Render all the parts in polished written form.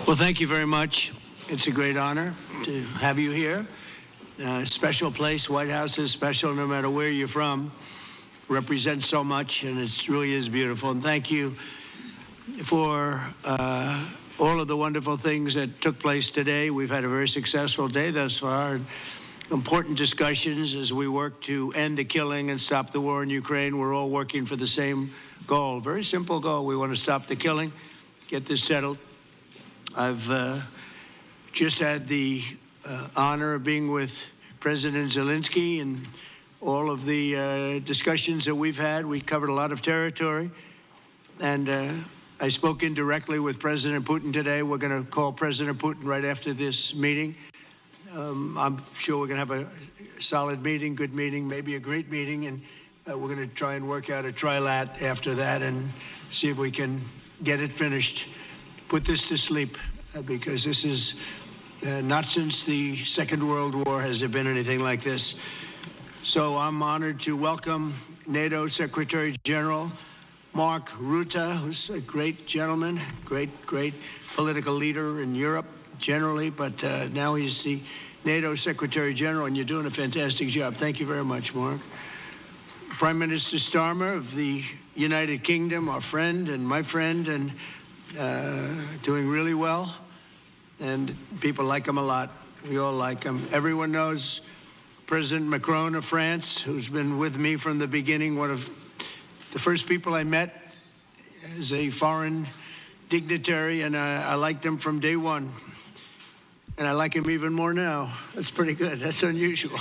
Well, thank you very much. It's a great honor to have you here. Special place. White House is special no matter where you're from. Represents so much, and it really is beautiful. And thank you for all of the wonderful things that took place today. We've had a very successful day thus far. And important discussions as we work to end the killing and stop the war in Ukraine. We're all working for the same goal. Very simple goal. We want to stop the killing, get this settled. I've just had the honor of being with President Zelenskyy and all of the discussions that we've had. We covered a lot of territory, and I spoke indirectly with President Putin today. We're going to call President Putin right after this meeting. I'm sure we're going to have a solid meeting, good meeting, maybe a great meeting, and we're going to try and work out a trilat after that and see if we can get it finished, put this to sleep, because this is not since the Second World War has there been anything like this. So I'm honored to welcome NATO Secretary General Mark Rutte, who's a great gentleman, great political leader in Europe generally, but now he's the NATO Secretary General, and you're doing a fantastic job. Thank you very much, Mark. Prime Minister Starmer of the United Kingdom, our friend and my friend, and doing really well. And people like him a lot. We all like him. Everyone knows President Macron of France, who's been with me from the beginning, one of the first people I met as a foreign dignitary, and I liked him from day one. And I like him even more now. That's pretty good. That's unusual.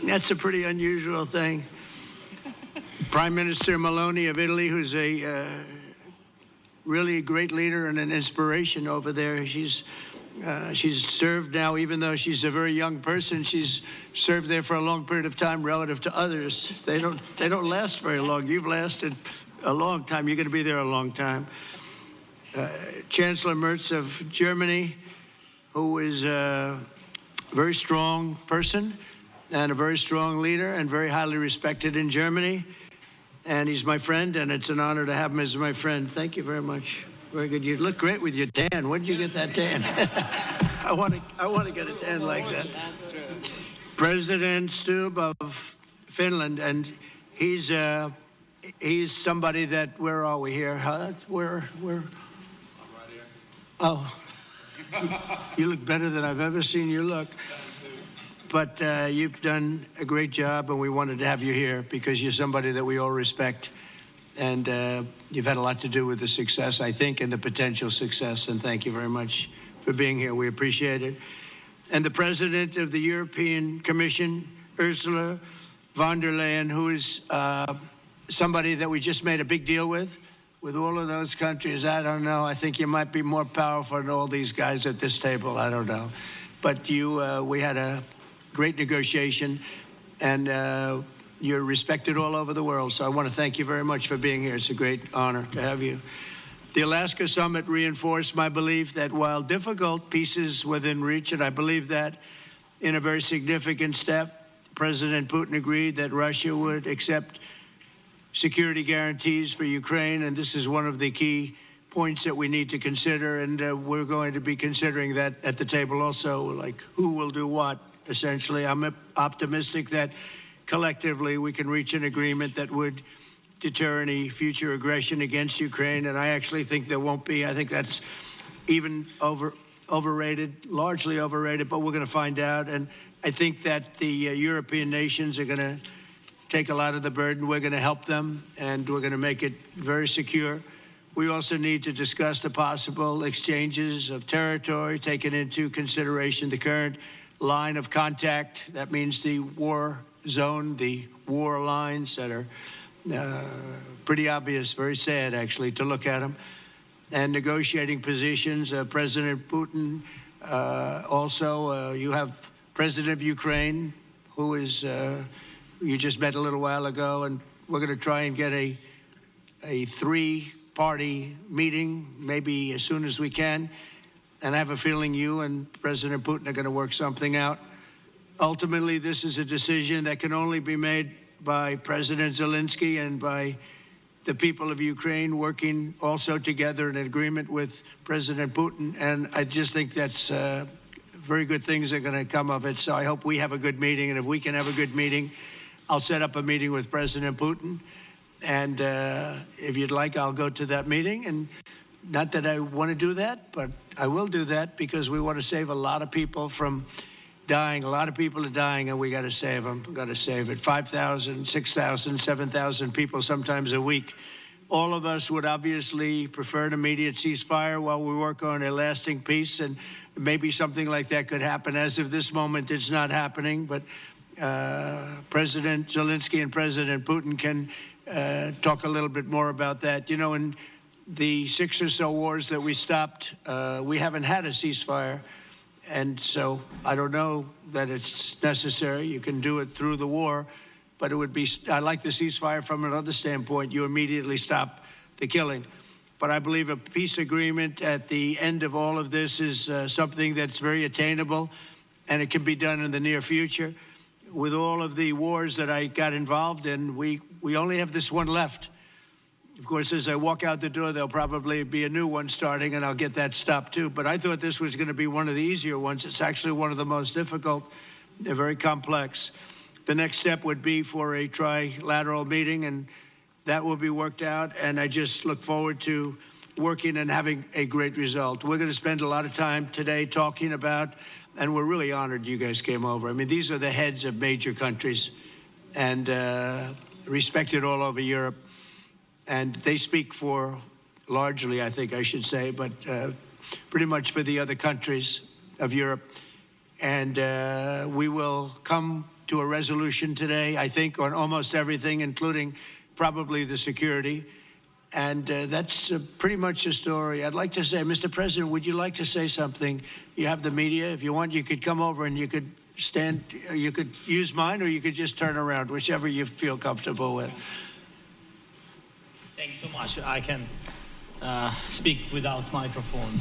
That's a pretty unusual thing. Prime Minister Meloni of Italy, who's a really a great leader and an inspiration over there. She's served now, even though she's a very young person, she's served there for a long period of time relative to others. They don't last very long. You've lasted a long time. You're going to be there a long time. Chancellor Merz of Germany, who is a very strong person and a very strong leader and very highly respected in Germany. And he's my friend, and it's an honor to have him as my friend. Thank you very much. Very good. You look great with your tan. Where did you get that tan? I want to get a tan like that. That's true. President Stubb of Finland, and he's somebody that, where are we here? Huh? Where? I'm right here. Oh. You look better than I've ever seen you look. But you've done a great job, and we wanted to have you here because you're somebody that we all respect. And you've had a lot to do with the success, I think, and the potential success. And thank you very much for being here. We appreciate it. And the President of the European Commission, Ursula von der Leyen, who is somebody that we just made a big deal with all of those countries. I don't know. I think you might be more powerful than all these guys at this table. I don't know. But we had a great negotiation, and you're respected all over the world. So I want to thank you very much for being here. It's a great honor to have you. The Alaska Summit reinforced my belief that while difficult, peace is within reach, and I believe that in a very significant step, President Putin agreed that Russia would accept security guarantees for Ukraine, and this is one of the key points that we need to consider, and we're going to be considering that at the table also, like who will do what, essentially. I'm optimistic that collectively we can reach an agreement that would deter any future aggression against Ukraine, and I actually think there won't be. I think that's even overrated, largely overrated, but we're going to find out. And I think that the European nations are going to take a lot of the burden. We're going to help them, and we're going to make it very secure. We also need to discuss the possible exchanges of territory, taking into consideration the current line of contact. That means the war zone, the war lines that are pretty obvious, very sad, actually, to look at them. And negotiating positions. President Putin, also, you have President of Ukraine, who is, you just met a little while ago, and we're going to try and get a three-party meeting, maybe as soon as we can. And I have a feeling you and President Putin are going to work something out. Ultimately, this is a decision that can only be made by President Zelenskyy and by the people of Ukraine working also together in agreement with President Putin. And I just think that's very good things are going to come of it. So I hope we have a good meeting. And if we can have a good meeting, I'll set up a meeting with President Putin. And if you'd like, I'll go to that meeting. And not that I want to do that, but I will do that because we want to save a lot of people from dying. A lot of people are dying, and we got to save them. We got to save it. 5,000, 6,000, 7,000 people sometimes a week. All of us would obviously prefer an immediate ceasefire while we work on a lasting peace, and maybe something like that could happen. As of this moment, it's not happening, but President Zelenskyy and President Putin can talk a little bit more about that. You know, in the 6 or so wars that we stopped, we haven't had a ceasefire. And so I don't know that it's necessary. You can do it through the war, but it would be, I like the ceasefire from another standpoint. You immediately stop the killing. But I believe a peace agreement at the end of all of this is something that's very attainable, and it can be done in the near future. With all of the wars that I got involved in, we only have this one left. Of course, as I walk out the door, there'll probably be a new one starting, and I'll get that stopped too. But I thought this was going to be one of the easier ones. It's actually one of the most difficult. They're very complex. The next step would be for a trilateral meeting, and that will be worked out. And I just look forward to working and having a great result. We're going to spend a lot of time today talking about, and we're really honored you guys came over. I mean, these are the heads of major countries and respected all over Europe. And they speak for, largely, I think I should say, but pretty much for the other countries of Europe. And we will come to a resolution today, I think, on almost everything, including probably the security. And that's pretty much the story. I'd like to say, Mr. President, would you like to say something? You have the media. If you want, you could come over and you could stand, you could use mine, or you could just turn around, whichever you feel comfortable with. Thank you so much. I can speak without microphone.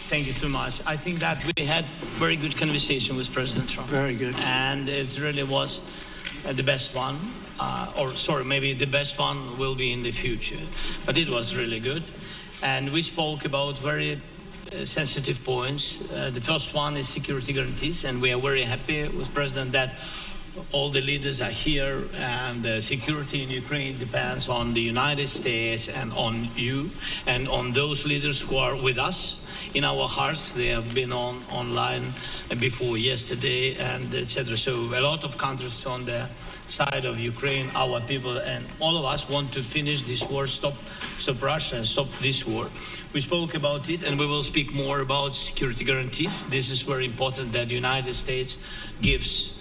Thank you so much. I think that we had very good conversation with President Trump. Very good. And it really was the best one. Or sorry, maybe the best one will be in the future. But it was really good. And we spoke about very sensitive points. The first one is security guarantees. And we are very happy with President that all the leaders are here, and the security in Ukraine depends on the United States and on you and on those leaders who are with us in our hearts. They have been online before yesterday, and etc. So a lot of countries on the side of Ukraine, our people, and all of us want to finish this war, stop Russia, and stop this war. We spoke about it, and we will speak more about security guarantees. This is very important that the United States gives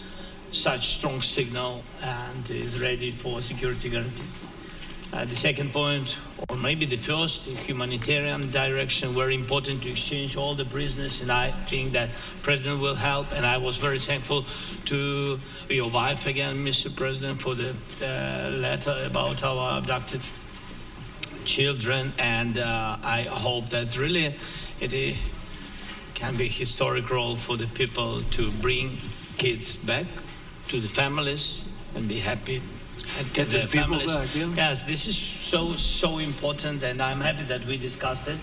such strong signal and is ready for security guarantees. The second point, or maybe the first, humanitarian direction, very important to exchange all the prisoners, and I think that President will help. And I was very thankful to your wife again, Mr. President, for the letter about our abducted children, and I hope that really it can be a historic role for the people to bring kids back to the families and be happy and get the families back, yeah. Yes, this is so important, and I'm happy that we discussed it,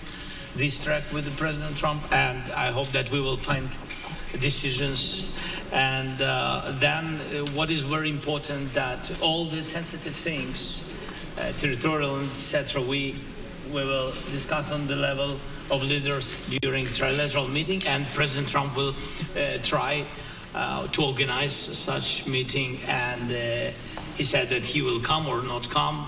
this track with the President Trump, and I hope that we will find decisions. And then what is very important, that all the sensitive things, territorial, etc., we will discuss on the level of leaders during trilateral meeting, and President Trump will try to organize such meeting, and he said that he will come or not come.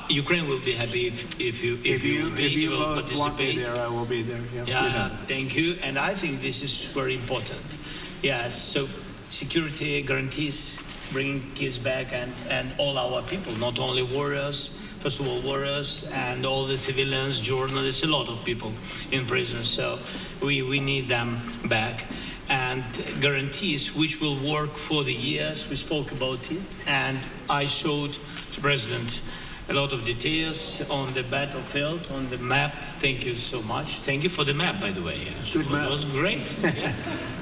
Ukraine will be happy if you will participate. Want me there, I will be there. Yeah, thank you. And I think this is very important. Yes, so security guarantees, bringing kids back, and all our people, not only warriors, first of all warriors, and all the civilians, journalists, a lot of people in prison. So we need them back. And guarantees which will work for the years. We spoke about it, and I showed the President a lot of details on the battlefield, on the map. Thank you so much. Thank you for the map, by the way. Good map. It was great. Yeah.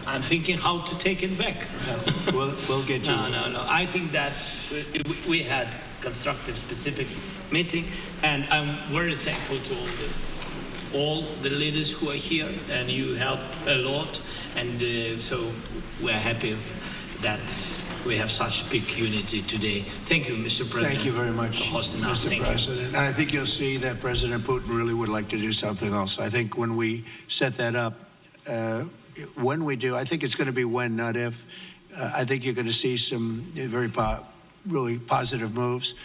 I'm thinking how to take it back. We'll get you. No. I think that we had constructive, specific meeting. And I'm very thankful to all the leaders who are here, and you help a lot. And so we're happy that we have such big unity today. Thank you, Mr. President. Thank you very much, for hosting us. Mr. President. And I think you'll see that President Putin really would like to do something else. I think when we set that up, when we do, I think it's going to be when, not if. I think you're going to see some really positive moves.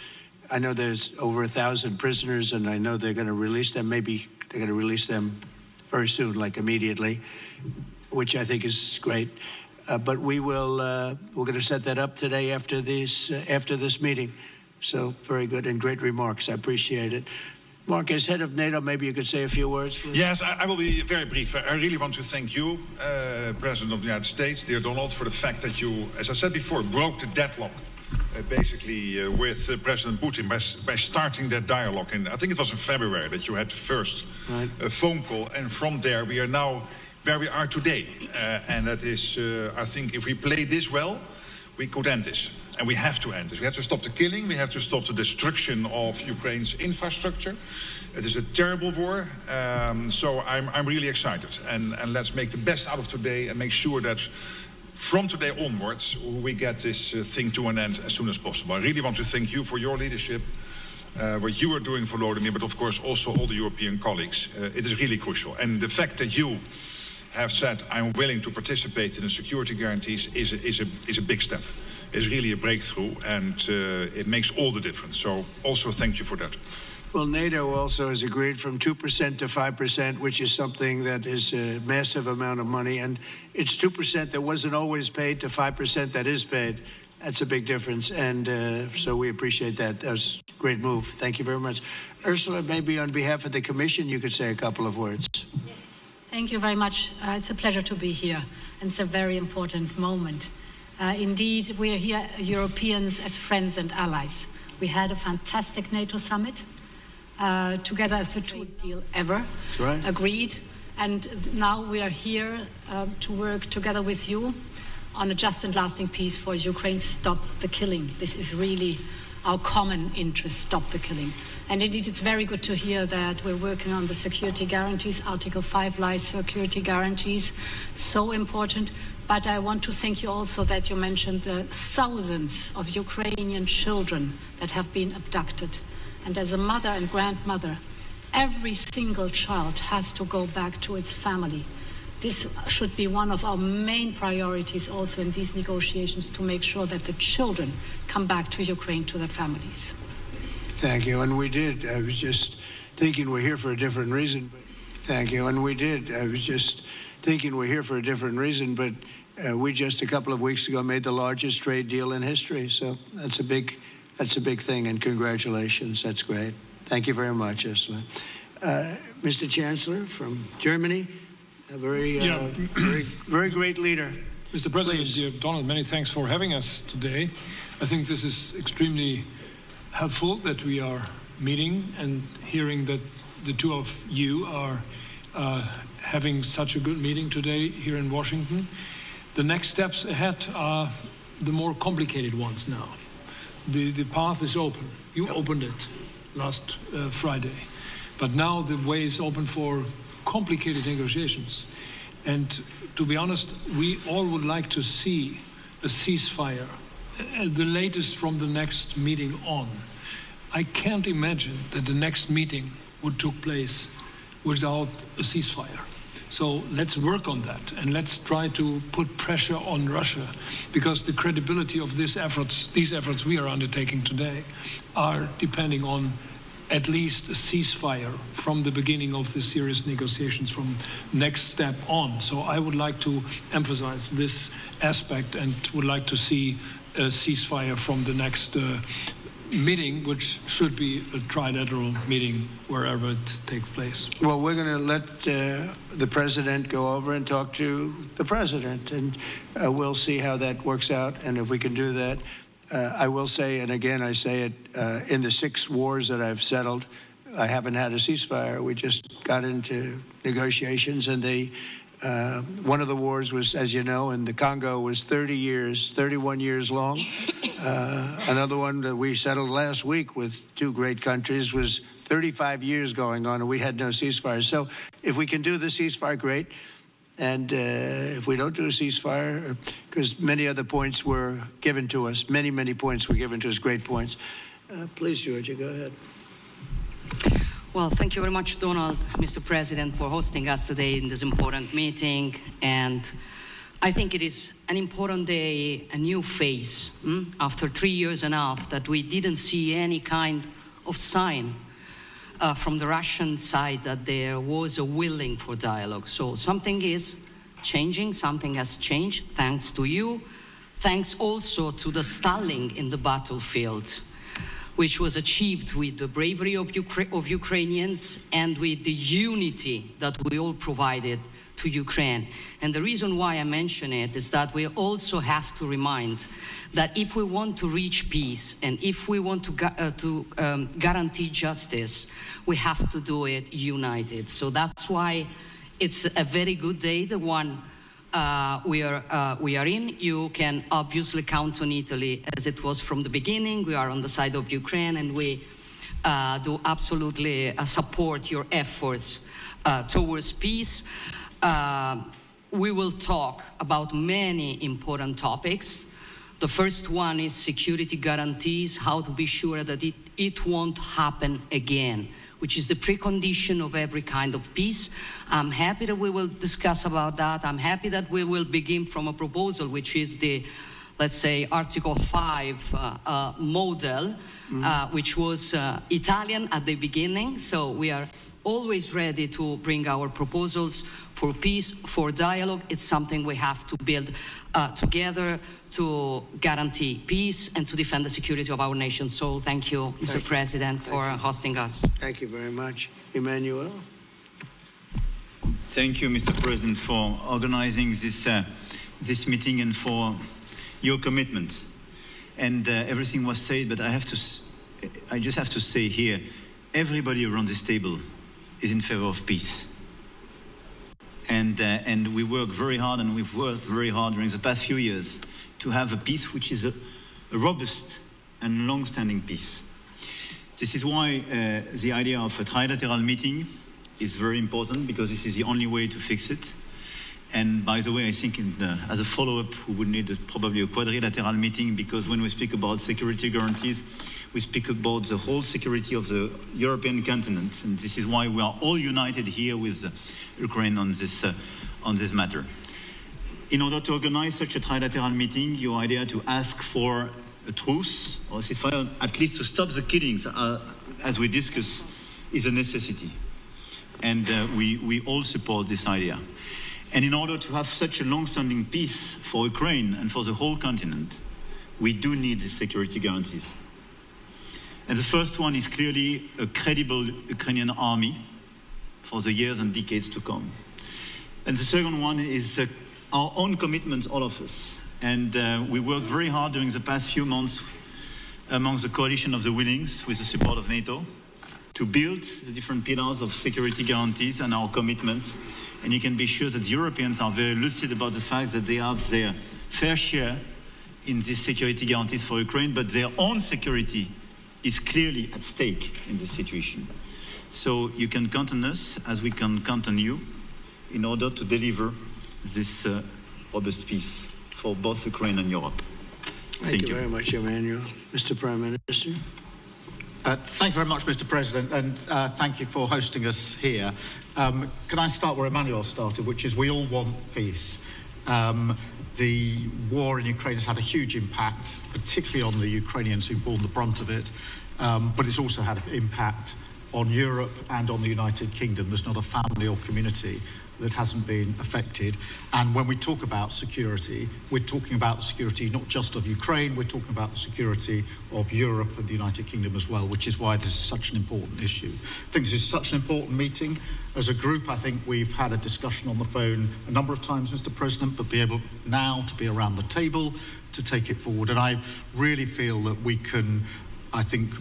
I know there's over 1,000 prisoners, and I know they're going to release them. Maybe they're going to release them very soon, like immediately, which I think is great. But we're going to set that up today after this meeting. So very good and great remarks. I appreciate it. Mark, as head of NATO, maybe you could say a few words, please. Yes, I will be very brief. I really want to thank you, President of the United States, dear Donald, for the fact that you, as I said before, broke the deadlock, basically, with President Putin by starting that dialogue. And I think it was in February that you had the first phone call, and from there we are now where we are today. And that is, I think, if we play this well, we could end this. And we have to end this. We have to stop the killing. We have to stop the destruction of Ukraine's infrastructure. It is a terrible war. So I'm really excited. And let's make the best out of today and make sure that from today onwards, we get this thing to an end as soon as possible. I really want to thank you for your leadership, what you are doing for Volodymyr, but of course also all the European colleagues. It is really crucial. And the fact that you have said, I'm willing to participate in the security guarantees is a big step. It's really a breakthrough, and it makes all the difference. So also thank you for that. Well, NATO also has agreed from 2% to 5%, which is something that is a massive amount of money. And it's 2% that wasn't always paid to 5% that is paid. That's a big difference. And so we appreciate that. That was a great move. Thank you very much. Ursula, maybe on behalf of the Commission, you could say a couple of words. Yes. Thank you very much. It's a pleasure to be here. And it's a very important moment. Indeed, we are here, Europeans, as friends and allies. We had a fantastic NATO summit, together as the trade deal ever. That's right. Agreed. And now we are here to work together with you on a just and lasting peace for Ukraine. Stop the killing. This is really our common interest, stop the killing. And indeed, it's very good to hear that we're working on the security guarantees, Article 5 lies security guarantees, so important. But I want to thank you also that you mentioned the thousands of Ukrainian children that have been abducted. And as a mother and grandmother, every single child has to go back to its family. This should be one of our main priorities also in these negotiations, to make sure that the children come back to Ukraine, to their families. Thank you. And we did. I was just thinking we're here for a different reason. Thank you. And we did. I was just thinking we're here for a different reason, but we just a couple of weeks ago made the largest trade deal in history. So that's a big thing, and congratulations. That's great. Thank you very much, Ursula. Mr. Chancellor from Germany, a very great leader. Mr. President, dear Donald, many thanks for having us today. I think this is extremely helpful that we are meeting and hearing that the two of you are having such a good meeting today here in Washington. The next steps ahead are the more complicated ones now. The path is open. You opened it last Friday. But now the way is open for complicated negotiations. And to be honest, we all would like to see a ceasefire, the latest from the next meeting on. I can't imagine that the next meeting would take place without a ceasefire. So let's work on that, and let's try to put pressure on Russia, because the credibility of these efforts we are undertaking today are depending on at least a ceasefire from the beginning of the serious negotiations from next step on. So I would like to emphasize this aspect and would like to see a ceasefire from the next meeting, which should be a trilateral meeting wherever it takes place. Well, we're going to let the president go over and talk to the president, and we'll see how that works out, and if we can do that. I will say, and again I say it, in the 6 wars that I've settled, I haven't had a ceasefire. We just got into negotiations, and they One of the wars was, as you know, in the Congo was 31 years long. Another one that we settled last week with two great countries was 35 years going on, and we had no ceasefire. So if we can do the ceasefire, great. And if we don't do a ceasefire, because many other points were given to us, many points were given to us, great points. Please, Georgia, go ahead. Well, thank you very much, Donald, Mr. President, for hosting us today in this important meeting. And I think it is an important day, a new phase, after 3 years and a half that we didn't see any kind of sign from the Russian side that there was a willing for dialogue. So something is changing, something has changed, thanks to you. Thanks also to the stalling in the battlefield, which was achieved with the bravery of Ukrainians and with the unity that we all provided to Ukraine. And the reason why I mention it is that we also have to remind that if we want to reach peace and if we want to guarantee justice, we have to do it united. So that's why it's a very good day, the one we are in. You can obviously count on Italy as it was from the beginning. We are on the side of Ukraine, and we do absolutely support your efforts towards peace. We will talk about many important topics. The first one is security guarantees, how to be sure that it won't happen again, which is the precondition of every kind of peace. I'm happy that we will discuss about that. I'm happy that we will begin from a proposal, which is the, let's say, Article 5 model, which was Italian at the beginning. So we are always ready to bring our proposals for peace, for dialogue. It's something we have to build together to guarantee peace and to defend the security of our nation. So thank you, Mr. President, for hosting us. Thank you very much. Emmanuel? Thank you, Mr. President, for organizing this meeting and for your commitment. And everything was said, but I just have to say here, everybody around this table is in favor of peace. And we work very hard, and we've worked very hard during the past few years to have a peace which is a robust and long-standing peace. This is why the idea of a trilateral meeting is very important, because this is the only way to fix it. And by the way, I think as a follow-up, we would need probably a quadrilateral meeting, because when we speak about security guarantees, we speak about the whole security of the European continent. And this is why we are all united here with Ukraine on this matter. In order to organize such a trilateral meeting, your idea to ask for a truce or a ceasefire, at least to stop the killings, as we discussed, is a necessity. And we all support this idea. And in order to have such a long-standing peace for Ukraine and for the whole continent, we do need these security guarantees. And the first one is clearly a credible Ukrainian army for the years and decades to come. And the second one is our own commitments, all of us. And we worked very hard during the past few months amongst the coalition of the willings, with the support of NATO, to build the different pillars of security guarantees and our commitments. And you can be sure that the Europeans are very lucid about the fact that they have their fair share in these security guarantees for Ukraine, but their own security is clearly at stake in this situation. So you can count on us, as we can count on you, in order to deliver this robust peace for both Ukraine and Europe. Thank you very much, Emmanuel. Mr. Prime Minister. Thank you very much, Mr. President, and thank you for hosting us here. Can I start where Emmanuel started, which is we all want peace. The war in Ukraine has had a huge impact, particularly on the Ukrainians who've borne the brunt of it, but it's also had an impact on Europe and on the United Kingdom. There's not a family or community that hasn't been affected. And when we talk about security, we're talking about the security not just of Ukraine, we're talking about the security of Europe and the United Kingdom as well, which is why this is such an important issue. I think this is such an important meeting. As a group, I think we've had a discussion on the phone a number of times, Mr. President, but be able now to be around the table to take it forward. And I really feel that we can, I think,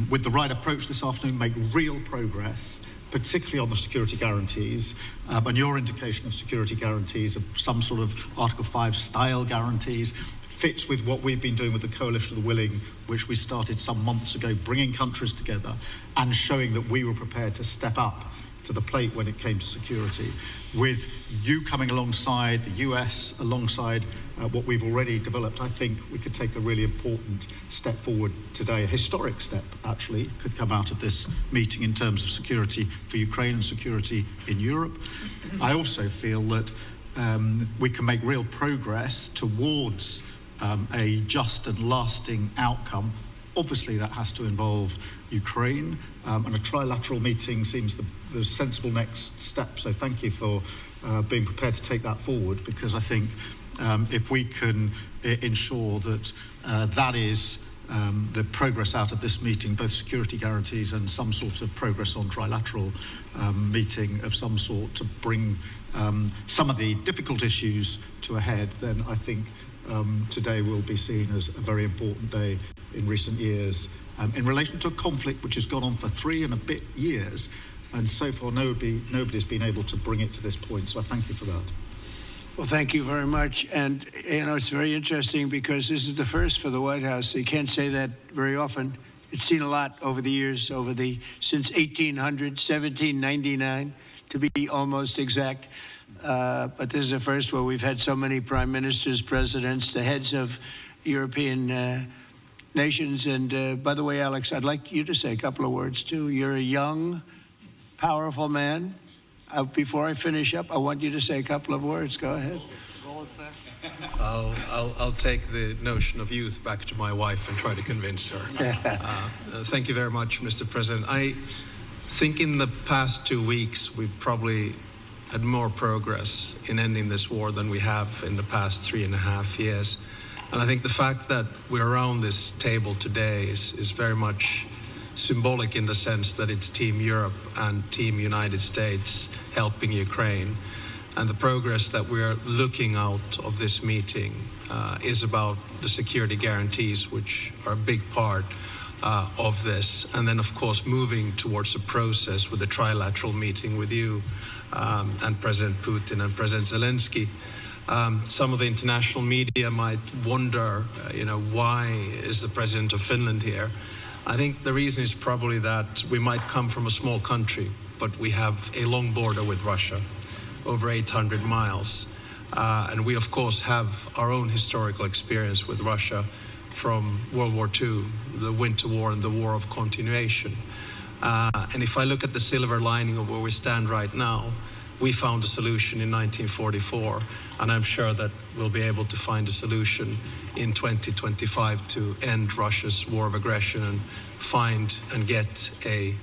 with the right approach this afternoon, make real progress, particularly on the security guarantees, and your indication of security guarantees, of some sort of Article 5 style guarantees, fits with what we've been doing with the Coalition of the Willing, which we started some months ago, bringing countries together and showing that we were prepared to step up to the plate when it came to security. With you coming alongside, the US alongside what we've already developed, I think we could take a really important step forward today. A historic step, actually, could come out of this meeting in terms of security for Ukraine and security in Europe. I also feel that we can make real progress towards a just and lasting outcome. Obviously, that has to involve Ukraine, and a trilateral meeting seems the sensible next step. So thank you for being prepared to take that forward, because I think if we can ensure that that is the progress out of this meeting, both security guarantees and some sort of progress on trilateral meeting of some sort to bring some of the difficult issues to a head, then I think today will be seen as a very important day in recent years in relation to a conflict which has gone on for 3 and a bit years, and so far nobody's been able to bring it to this point. So I thank you for that. Well, thank you very much. And, you know, it's very interesting because this is the first for the White House. You can't say that very often. It's seen a lot over the years, since 1800, 1799, to be almost exact. But this is the first where we've had so many prime ministers, presidents, the heads of European nations. And by the way, Alex, I'd like you to say a couple of words, too. You're a young, powerful man. Before I finish up, I want you to say a couple of words. Go ahead. I'll take the notion of youth back to my wife and try to convince her. Thank you very much, Mr. President. I think in the past 2 weeks, we've probably had more progress in ending this war than we have in the past 3.5 years. And I think the fact that we're around this table today is very much symbolic in the sense that it's Team Europe and Team United States helping Ukraine. And the progress that we're looking out of this meeting is about the security guarantees, which are a big part of this. And then, of course, moving towards a process with a trilateral meeting with you and President Putin and President Zelenskyy. Some of the international media might wonder, why is the President of Finland here? I think the reason is probably that we might come from a small country, but we have a long border with Russia, over 800 miles. And we, of course, have our own historical experience with Russia from World War II, the Winter War and the War of Continuation. And if I look at the silver lining of where we stand right now, we found a solution in 1944, and I'm sure that we'll be able to find a solution in 2025 to end Russia's war of aggression and find and get a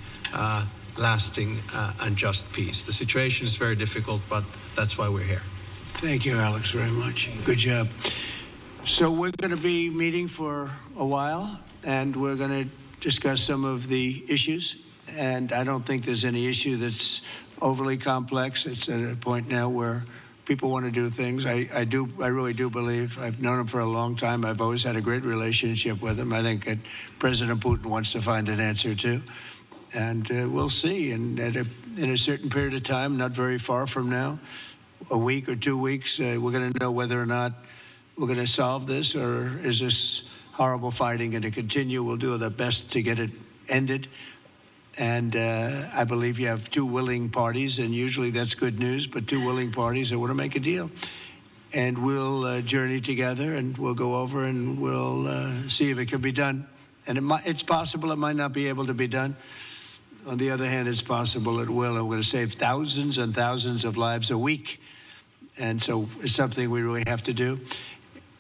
lasting and just peace. The situation is very difficult, but that's why we're here. Thank you, Alex, very much. Good job. So we're going to be meeting for a while, and we're going to discuss some of the issues. And I don't think there's any issue that's overly complex. It's at a point now where people want to do things. I really do believe. I've known him for a long time. I've always had a great relationship with him. I think that President Putin wants to find an answer too. And we'll see. And in a certain period of time, not very far from now, a week or 2 weeks, we're going to know whether or not we're going to solve this, or is this horrible fighting going to continue? We'll do our best to get it ended. And I believe you have 2 willing parties, and usually that's good news, but 2 willing parties that want to make a deal. And we'll journey together, and we'll go over, and we'll see if it can be done. And it's possible it might not be able to be done. On the other hand, it's possible it will, and we're going to save thousands and thousands of lives a week. And so it's something we really have to do.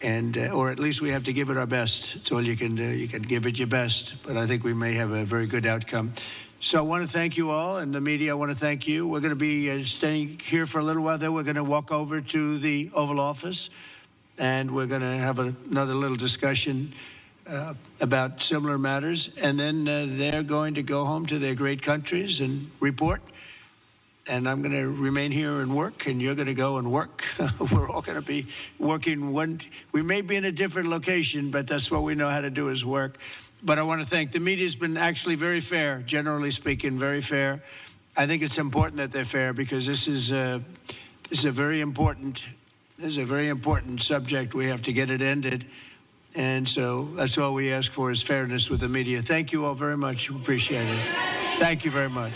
And, or at least we have to give it our best. It's all you can do. You can give it your best. But I think we may have a very good outcome. So I want to thank you all, and the media, I want to thank you. We're going to be staying here for a little while. Then we're going to walk over to the Oval Office, and we're going to have another little discussion about similar matters. And then they're going to go home to their great countries and report. And I'm going to remain here and work, and you're going to go and work. We're all going to be working we may be in a different location, but that's what we know how to do is work. But I want to thank the media. Has been actually very fair, generally speaking, very fair. I think it's important that they're fair because this is a very important subject. We have to get it ended. And so that's all we ask for is fairness with the media. Thank you all very much. Appreciate it. Thank you very much.